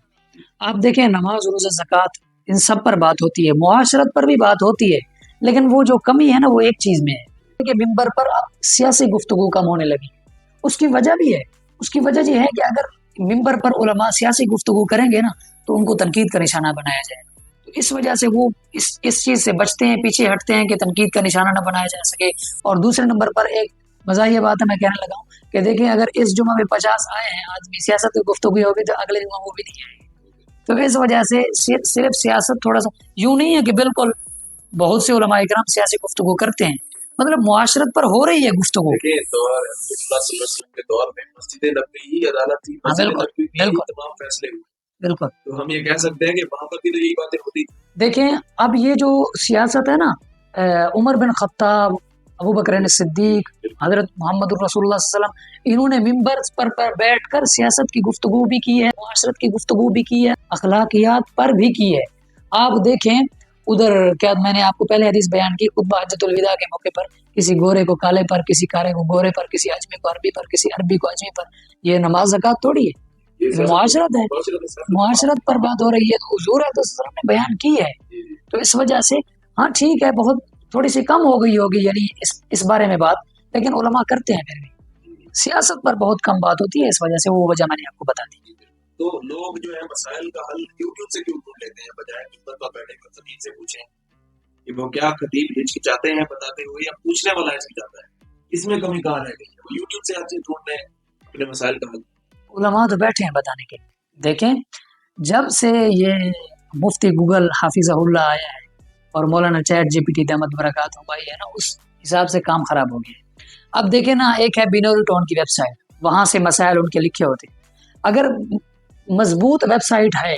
آپ دیکھیں نماز روزہ زکوٰۃ ان سب پر بات ہوتی ہے، معاشرت پر بھی بات ہوتی ہے، لیکن وہ جو کمی ہے نا وہ ایک چیز میں ہے کہ ممبر پر اب سیاسی گفتگو کم ہونے لگی۔ اس کی وجہ بھی ہے، اس کی وجہ یہ ہے کہ اگر ممبر پر علماء سیاسی گفتگو کریں گے نا تو ان کو تنقید کا نشانہ بنایا جائے، تو اس وجہ سے وہ اس چیز سے بچتے ہیں، پیچھے ہٹتے ہیں کہ تنقید کا نشانہ نہ بنایا جا سکے۔ اور دوسرے نمبر پر ایک مزاحیہ بات ہے، میں کہنے لگا ہوں کہ دیکھیں اگر اس جمعہ میں 50 آئے ہیں آدمی، سیاست کی گفتگو ہوگی تو اگلے جمعہ وہ بھی نہیں آئے گے۔ تو اس وجہ سے صرف سیاست تھوڑا سا یوں نہیں ہے کہ بالکل بہت سے علماء کرام سیاسی گفتگو کرتے ہیں، مطلب معاشرت پر ہو رہی ہے گفتگو۔ دیکھیں دور رسول اللہ صلی اللہ علیہ وسلم کے دور میں مسجد نبوی ہی عدالت تھی، مسجد نبوی میں ہی تمام فیصلے ہوئے، بالکل۔ تو ہم یہ کہہ سکتے ہیں کہ وہاں پر بھی یہی باتیں ہوتی تھی۔ دیکھیں اب یہ جو سیاست ہے نا، عمر بن خطاب، ابو بکر صدیق، حضرت محمد الرسول اللہ صلی اللہ علیہ وسلم، انہوں نے ممبر پر بیٹھ کر سیاست کی گفتگو بھی کی ہے، معاشرت کی گفتگو بھی کی ہے، اخلاقیات پر بھی کی ہے۔ آپ دیکھیں ادھر کیا میں نے آپ کو پہلے حدیث بیان کی، خطبہ حجۃ الوداع کے موقع پر کسی گورے کو کالے پر، کسی کالے کو گورے پر، کسی اجمی کو عربی پر، کسی عربی کو اجمی پر، یہ نماز زکوٰۃ تھوڑی ہے، یہ معاشرت ہے، معاشرت پر بات ہو رہی ہے، تو حضور صلی اللہ علیہ وسلم نے بیان کی ہے۔ تو اس وجہ سے ہاں ٹھیک ہے، بہت تھوڑی سی کم ہو گئی ہوگی یعنی اس بارے میں بات، لیکن علماء کرتے ہیں پھر بھی، سیاست پر بہت کم بات ہوتی ہے، اس وجہ سے وہ وجہ میں نے آپ کو بتا دی۔ تو لوگ جو ہے مسائل کا حل یوٹیوب سے کیوں ڈھونڈ لیتے ہیں بجائے ممبر پر بیٹھے ہوئے خطیب سے پوچھیں کہ وہ کیا خطیب ہچکچاتے ہیں بتاتے ہوئے یا پوچھنے والا ہچکچاتا ہے، اس میں کمی کہاں رہ گئی ہے؟ وہ یوٹیوب سے ہر چیز ڈھونڈ رہے ہیں اپنے مسائل کا حل۔ علماء تو بیٹھے ہیں بتانے کے۔ دیکھیں جب سے یہ مفتی گوگل حافظہ اللہ آیا ہے اور مولانا چیٹ جی پی ٹی دامت برکاتہ بھائی ہے نا، اس حساب سے کام خراب ہو گیا۔ اب دیکھیں نا، ایک ہے بینول ٹون کی ویب سائٹ، وہاں سے مسائل ان کے لکھے ہوتے ہیں، اگر مضبوط ویب سائٹ ہے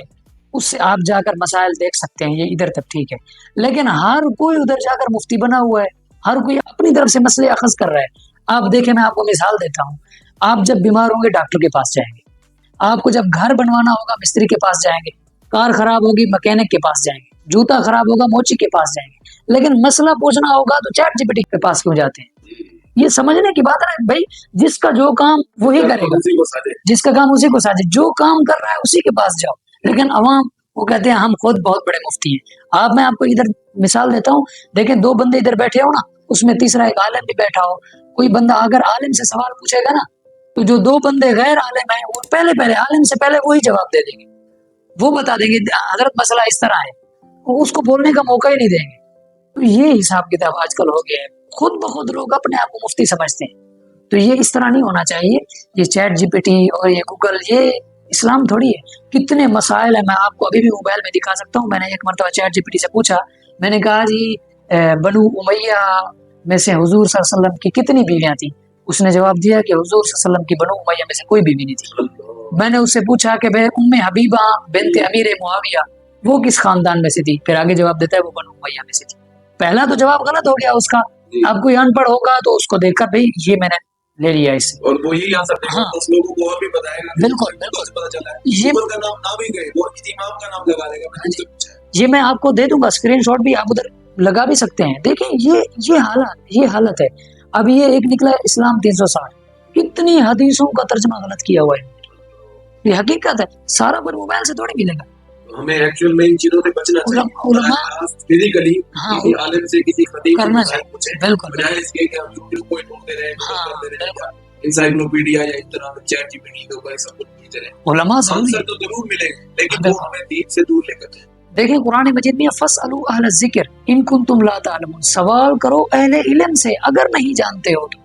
اس سے آپ جا کر مسائل دیکھ سکتے ہیں، یہ ادھر تک ٹھیک ہے، لیکن ہر کوئی ادھر جا کر مفتی بنا ہوا ہے، ہر کوئی اپنی طرف سے مسئلے اخذ کر رہا ہے۔ آپ دیکھیں، میں آپ کو مثال دیتا ہوں، آپ جب بیمار ہوں گے ڈاکٹر کے پاس جائیں گے، آپ کو جب گھر بنوانا ہوگا مستری کے پاس جائیں گے، کار خراب ہوگی مکینک کے پاس جائیں گے، جوتا خراب ہوگا موچی کے پاس جائیں گے، لیکن مسئلہ پوچھنا ہوگا تو چیٹ جی پی ٹی کے پاس کیوں جاتے ہیں؟ یہ سمجھنے کی بات ہے بھائی، جس کا جو کام وہی کرے گا، جس کا کام اسی کو ساجے، جو کام کر رہا ہے اسی کے پاس جاؤ۔ لیکن عوام وہ کہتے ہیں ہم خود بہت بڑے مفتی ہیں۔ میں آپ کو ادھر مثال دیتا ہوں، دیکھیں دو بندے ادھر بیٹھے ہو نا، اس میں تیسرا ایک عالم بھی بیٹھا ہو، کوئی بندہ اگر عالم سے سوال پوچھے گا نا تو جو دو بندے غیر عالم ہیں وہ پہلے عالم سے پہلے وہی جواب دے دیں گے، وہ بتا دیں گے حضرت مسئلہ اس طرح ہے، وہ اس کو بولنے کا موقع ہی نہیں دیں گے۔ تو یہ حساب کتاب آج کل ہو گیا ہے، خود بخود لوگ اپنے آپ کو مفتی سمجھتے ہیں، تو یہ اس طرح نہیں ہونا چاہیے۔ یہ چیٹ جی پی ٹی اور یہ گوگل، یہ اسلام تھوڑی ہے۔ کتنے مسائل ہیں، میں آپ کو ابھی بھی موبائل میں دکھا سکتا ہوں۔ میں نے ایک مرتبہ چیٹ جی پی ٹی سے پوچھا، میں نے کہا جی بنو امیہ میں سے حضور صلی اللہ علیہ وسلم کی کتنی بیویاں تھیں؟ اس نے جواب دیا کہ حضور صلی اللہ علیہ وسلم کی بنو امیہ میں سے کوئی بیوی نہیں تھی۔ میں نے اس سے پوچھا کہ بھائی ام حبیبہ بنت امیر معاویہ وہ کس خاندان میں سے تھی؟ پھر آگے جواب دیتا ہے وہ بنو امیہ میں سے تھی. پہلا تو جواب غلط ہو گیا اس کا. اب کوئی ان پڑھ ہوگا تو اس کو دیکھ کر بھائی یہ میں نے لے لیا اس سے. اور وہ یہی آنسر دے گا. ہاں 10 لوگوں کو اور بھی بتائے گا. بالکل بالکل پتہ چلا ہے یہ اوپر کا نام نہ بھی گئے وہ امام کا نام لگا دے گا. میں نے اس سے پوچھا ہے. یہ میں آپ کو دے دوں گا اسکرین شاٹ بھی آپ ادھر لگا بھی سکتے ہیں. دیکھیں یہ حالت ہے. اب یہ ایک نکلا ہے اسلام 360. کتنی حدیثوں کا ترجمہ غلط کیا ہوا ہے. یہ حقیقت ہے. سارا پر موبائل سے تھوڑی ملے گا. ہمیں ایکچوئل میں ان چیزوں سے بچنا چاہیے. علماء فزیکلی ہاں کسی عالم سے کسی خطیب سے کرنا مسائل چاہیے. پوچھیں بالکل بجائے اس کے کہ ہم یوٹیوب کو ڈھونڈتے رہیں ہاں کرتے رہیں بالکل. انسائکلوپیڈیا یا اس طرح چیٹ جی پی ٹی کے اوپر سب کچھ پوچھتے رہیں. علماء ضروری آنسر تو ضرور ملے گا لیکن وہ ہمیں دین سے دور لے کر جائیں. دیکھیں قرآن مجید میں فَاسْأَلُوا أَهْلَ الذِّكْرِ إِن كُنتُمْ لَا تَعْلَمُونَ. سوال کرو اہل علم سے اگر نہیں جانتے ہو تو.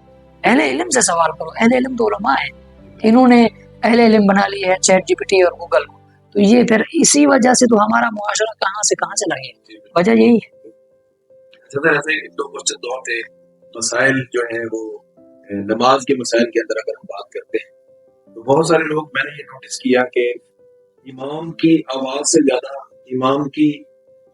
اہل علم سے سوال کرو. اہل علم تو علماء ہیں. انہوں نے اہل علم بنا لی ہے چیٹ جی پی ٹی اور گوگل کو. تو یہ پھر اسی وجہ سے تو ہمارا معاشرہ کہاں سے کہاں چلا گیا. وجہ یہی ہے. ایسے دو کوشچن اور تھے. مسائل جو ہیں وہ نماز کے مسائل کے اندر اگر ہم بات کرتے ہیں تو بہت سارے لوگ میں نے یہ نوٹس کیا کہ امام کی آواز سے زیادہ امام کی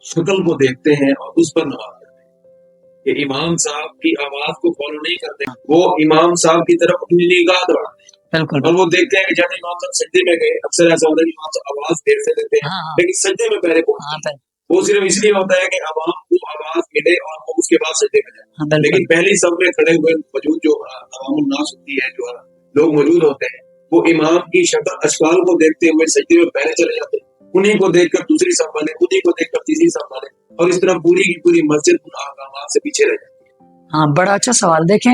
شکل کو دیکھتے ہیں اور اس پر نماز کرتے ہیں کہ امام صاحب کی آواز کو فالو نہیں کرتے. وہ امام صاحب کی طرف اپنی نگاہ دوڑاتے ہیں بالکل اور وہ دیکھتے ہیں کہ جب امام صاحب سجدے میں گئے اکثر ایسا ہوتا ہے کہ امام صاحب آواز دیر سے دیتے ہیں ہاں لیکن سجدے میں پہلے پہنچتے ہیں. وہ صرف اس لیے ہوتا ہے کہ عوام کو آواز ملے اور وہ اس کے بعد سجدے میں جائیں. لیکن پہلی صف میں کھڑے ہوئے موجود جو عوام الناس ہوتی ہے جو لوگ موجود ہوتے ہیں وہ امام کی شکل اشکال کو دیکھتے ہوئے سجدے میں پہلے چلے جاتے ہیں. انہیں کو دیکھ کر دوسری صف والے انہیں کو دیکھ کر تیسری صف والے اور اس طرح پوری کی پوری مسجد ان احکامات سے پیچھے رہ جاتی ہے. ہاں بڑا اچھا سوال. دیکھیں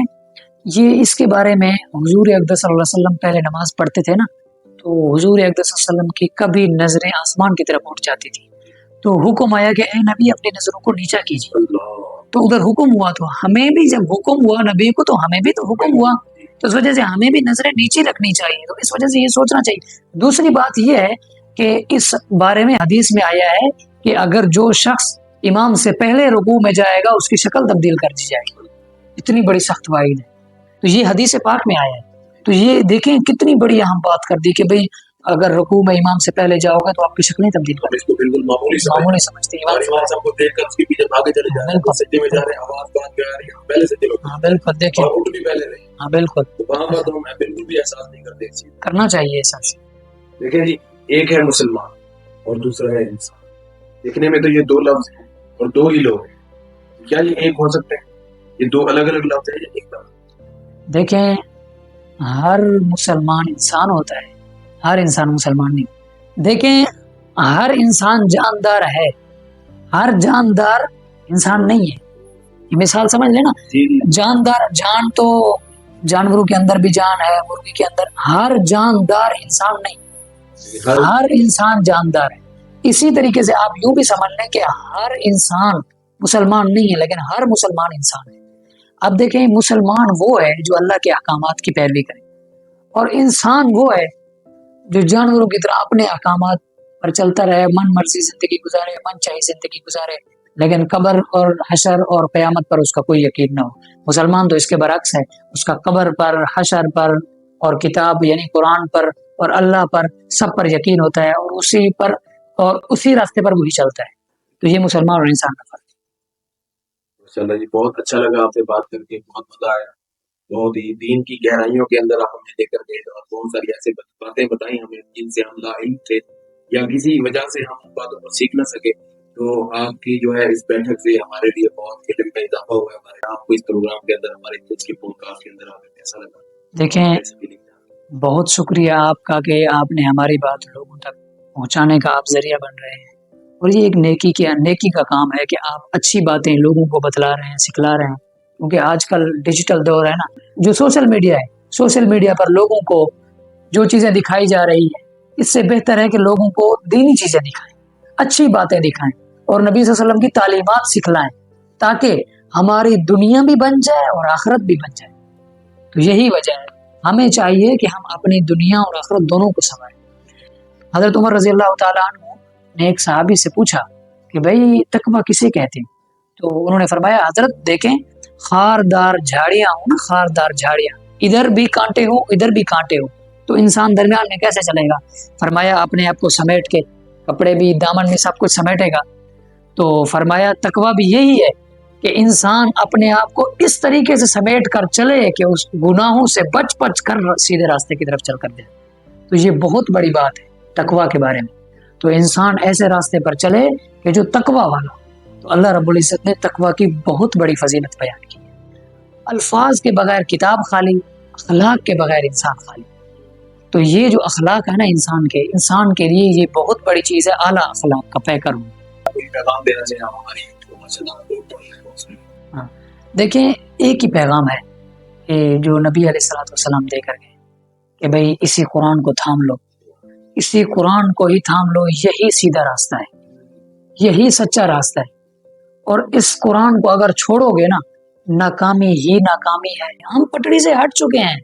یہ اس کے بارے میں حضور اقدس صلی اللہ علیہ وسلم پہلے نماز پڑھتے تھے نا تو حضور اقدس صلی اللہ علیہ وسلم کی کبھی نظریں آسمان کی طرف اٹھ جاتی تھی تو حکم آیا کہ اے نبی اپنی نظروں کو نیچا کیجیے. تو ادھر حکم ہوا تو ہمیں بھی جب حکم ہوا نبی کو تو ہمیں بھی تو حکم ہوا تو اس وجہ سے ہمیں بھی نظریں نیچے رکھنی چاہیے. تو اس وجہ سے یہ سوچنا چاہیے. دوسری بات یہ ہے کہ اس بارے میں حدیث میں آیا ہے کہ اگر جو شخص امام سے پہلے رکوع میں جائے گا اس کی شکل تبدیل کر دی جائے گی. اتنی بڑی سخت وعید ہے. تو یہ حدیث پاک میں آیا ہے. تو یہ دیکھیں کتنی بڑی اہم بات کر دی کہ بھئی اگر رکوع میں امام سے پہلے جاؤ گے تو آپ کی شکلیں تبدیل کر اس کو بالکل معمولی سمجھتے ہیں. اور امام صاحب کو دیکھ کر اس کے پیچھے بھاگے چلے جا رہے ہیں سجدے میں جا رہے ہیں آواز بات کر رہی ہے پہلے سے دلوں ہاں بالکل. دیکھیں اور اٹھ بھی پہلے رہے ہاں بالکل تو وہاں پر تو میں بالکل بھی احساس نہیں کرتے اس چیز. کرنا چاہیے احساس. دیکھیں جی ایک ہے مسلمان اور دوسرا ہے انسان. دیکھنے میں تو یہ دو لفظ ہیں اور دو ہی لوگ ہیں. کیا یہ ایک ہو سکتے ہیں؟ یہ دو الگ الگ لفظ ہیں یا ایک لفظ؟ دیکھیں ہر مسلمان انسان ہوتا ہے. ہر انسان مسلمان نہیں. دیکھیں ہر انسان جاندار ہے. ہر جاندار انسان نہیں ہے. یہ مثال سمجھ لینا. جاندار جان تو جانوروں کے اندر بھی جان ہے مرغی کے اندر. ہر جاندار انسان نہیں. ہر انسان جاندار ہے. اسی طریقے سے آپ یوں بھی سمجھ لیں کہ ہر انسان مسلمان نہیں ہے لیکن ہر مسلمان انسان ہے. اب دیکھیں مسلمان وہ ہے جو اللہ کے احکامات کی پیروی کرے اور انسان وہ ہے جو جانوروں کی طرح اپنے احکامات پر چلتا رہے من مرضی زندگی گزارے من چاہی زندگی گزارے لیکن قبر اور حشر اور قیامت پر اس کا کوئی یقین نہ ہو. مسلمان تو اس کے برعکس ہے. اس کا قبر پر حشر پر اور کتاب یعنی قرآن پر اور اللہ پر سب پر یقین ہوتا ہے اور اسی پر اور اسی راستے پر وہی چلتا ہے. تو یہ مسلمان اور انسان کا فرق ہے. ماشاءاللہ جی بہت اچھا لگا آپ سے بات کر کے. بہت مزہ آیا. بہت ہی دین کی گہرائیوں کے اندر آپ ہمیں لے کر گئے اور بہت ساری ایسی باتیں بتائیں ہمیں جن سے ہم لا علم تھے یا کسی وجہ سے ہم ان باتوں کو سیکھ نہ سکے. تو آپ کی جو ہے اس بیٹھک سے ہمارے لیے بہت علم کا اضافہ ہوا ہے. آپ کو اس پروگرام کے اندر ہمارے کچھ کی پوڈ کاسٹ کے اندر ہمیں کیسا لگا؟ دیکھیں بہت شکریہ آپ کا کہ آپ نے ہماری بات لوگوں تک پہنچانے کا آپ ذریعہ بن رہے ہیں اور یہ ایک نیکی کا کام ہے کہ آپ اچھی باتیں لوگوں کو بتلا رہے ہیں سکھلا رہے ہیں. کیونکہ آج کل ڈیجیٹل دور ہے نا جو سوشل میڈیا ہے. سوشل میڈیا پر لوگوں کو جو چیزیں دکھائی جا رہی ہے اس سے بہتر ہے کہ لوگوں کو دینی چیزیں دکھائیں اچھی باتیں دکھائیں اور نبی صلی اللہ علیہ وسلم کی تعلیمات سکھلائیں تاکہ ہماری دنیا بھی بن جائے اور آخرت بھی بن جائے. تو یہی وجہ ہے ہمیں چاہیے کہ ہم اپنی دنیا اور آخرت دونوں کو سنبھالیں. حضرت عمر رضی اللہ تعالیٰ عنہ نے ایک صحابی سے پوچھا کہ بھائی تقویٰ کسے کہتے ہیں؟ تو انہوں نے فرمایا حضرت دیکھیں خاردار جھاڑیاں ہوں نا خاردار جھاڑیاں ادھر بھی کانٹے ہوں ادھر بھی کانٹے ہوں تو انسان درمیان میں کیسے چلے گا؟ فرمایا اپنے آپ کو سمیٹ کے کپڑے بھی دامن میں سب کچھ سمیٹے گا. تو فرمایا تقویٰ بھی یہی ہے کہ انسان اپنے آپ کو اس طریقے سے سمیٹ کر چلے کہ اس گناہوں سے بچ بچ کر سیدھے راستے کی طرف چل کر جائے. تو یہ بہت بڑی بات ہے تقویٰ کے بارے میں. تو انسان ایسے راستے پر چلے کہ جو تقویٰ والا. تو اللہ رب العزت نے تقویٰ کی بہت بڑی فضیلت بیان کی ہے. الفاظ کے بغیر کتاب خالی، اخلاق کے بغیر انسان خالی. تو یہ جو اخلاق ہے نا انسان کے لیے یہ بہت بڑی چیز ہے، اعلیٰ اخلاق کا پیکر ہوں. ہاں دیکھیں ایک ہی پیغام ہے کہ جو نبی علیہ الصلوۃ والسلام دے کر گئے کہ بھئی اسی قرآن کو تھام لو، اسی قرآن کو ہی تھام لو، یہی سیدھا راستہ ہے، یہی سچا راستہ ہے. اور اس قرآن کو اگر چھوڑو گے نا ناکامی ہی ناکامی ہے. ہم پٹڑی سے ہٹ چکے ہیں.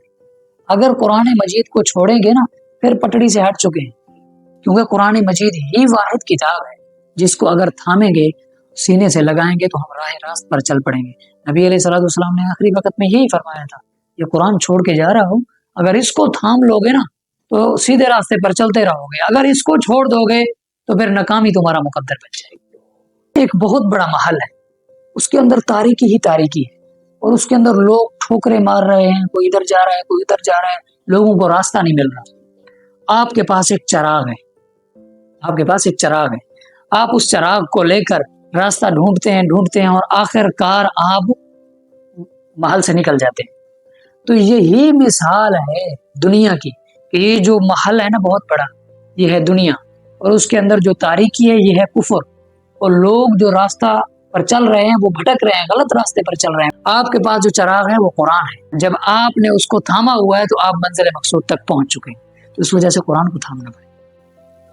اگر قرآن مجید کو چھوڑیں گے نا پھر پٹڑی سے ہٹ چکے ہیں، کیونکہ قرآن مجید ہی واحد کتاب ہے جس کو اگر تھامیں گے سینے سے لگائیں گے تو ہم راہ راست پر چل پڑیں گے. نبی علیہ الصلوۃ والسلام نے آخری وقت میں یہی فرمایا تھا، یہ قرآن چھوڑ کے جا رہا ہوں، اگر اس کو تھام لو گے نا تو سیدھے راستے پر چلتے رہو گے، اگر اس کو چھوڑ دو گے تو پھر ناکامی تمہارا مقدر بن جائے گی. ایک بہت بڑا محل ہے، اس کے اندر تاریکی ہی تاریکی ہے، اور اس کے اندر لوگ ٹھوکرے مار رہے ہیں، کوئی ادھر جا رہا ہے کوئی ادھر جا رہا ہے، لوگوں کو راستہ نہیں مل رہا. آپ کے پاس ایک چراغ ہے، آپ کے پاس ایک چراغ ہے، آپ اس چراغ کو لے کر راستہ ڈھونڈتے ہیں اور آخر کار آپ محل سے نکل جاتے ہیں. تو یہی مثال ہے دنیا کی کہ یہ جو محل ہے نا بہت بڑا، یہ ہے دنیا، اور اس کے اندر جو تاریکی ہے یہ ہے کفر، اور لوگ جو راستہ پر چل رہے ہیں وہ بھٹک رہے ہیں، غلط راستے پر چل رہے ہیں. آپ کے پاس جو چراغ ہے وہ قرآن ہے، جب آپ نے اس کو تھاما ہوا ہے تو آپ منزل مقصود تک پہنچ چکے ہیں. تو اس وجہ سے قرآن کو تھامنا پڑے.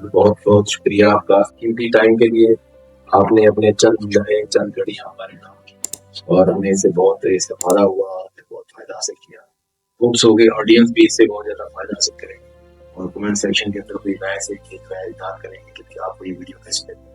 بہت بہت شکریہ آپ کا قیمتی ٹائم کے لیے. آپ نے اپنے چند گھڑیاں ہمارے نام کی اور ہمیں اس سے بہت استفادہ ہوا، بہت فائدہ حاصل کیا. ہوپس ہو گئے آڈینس بھی اس سے بہت زیادہ فائدہ حاصل کریں گے، اور کمنٹ سیکشن کے اندر بھی نئے سے اطلاعات کریں گے کہ آپ کو یہ ویڈیو کیسے لگی.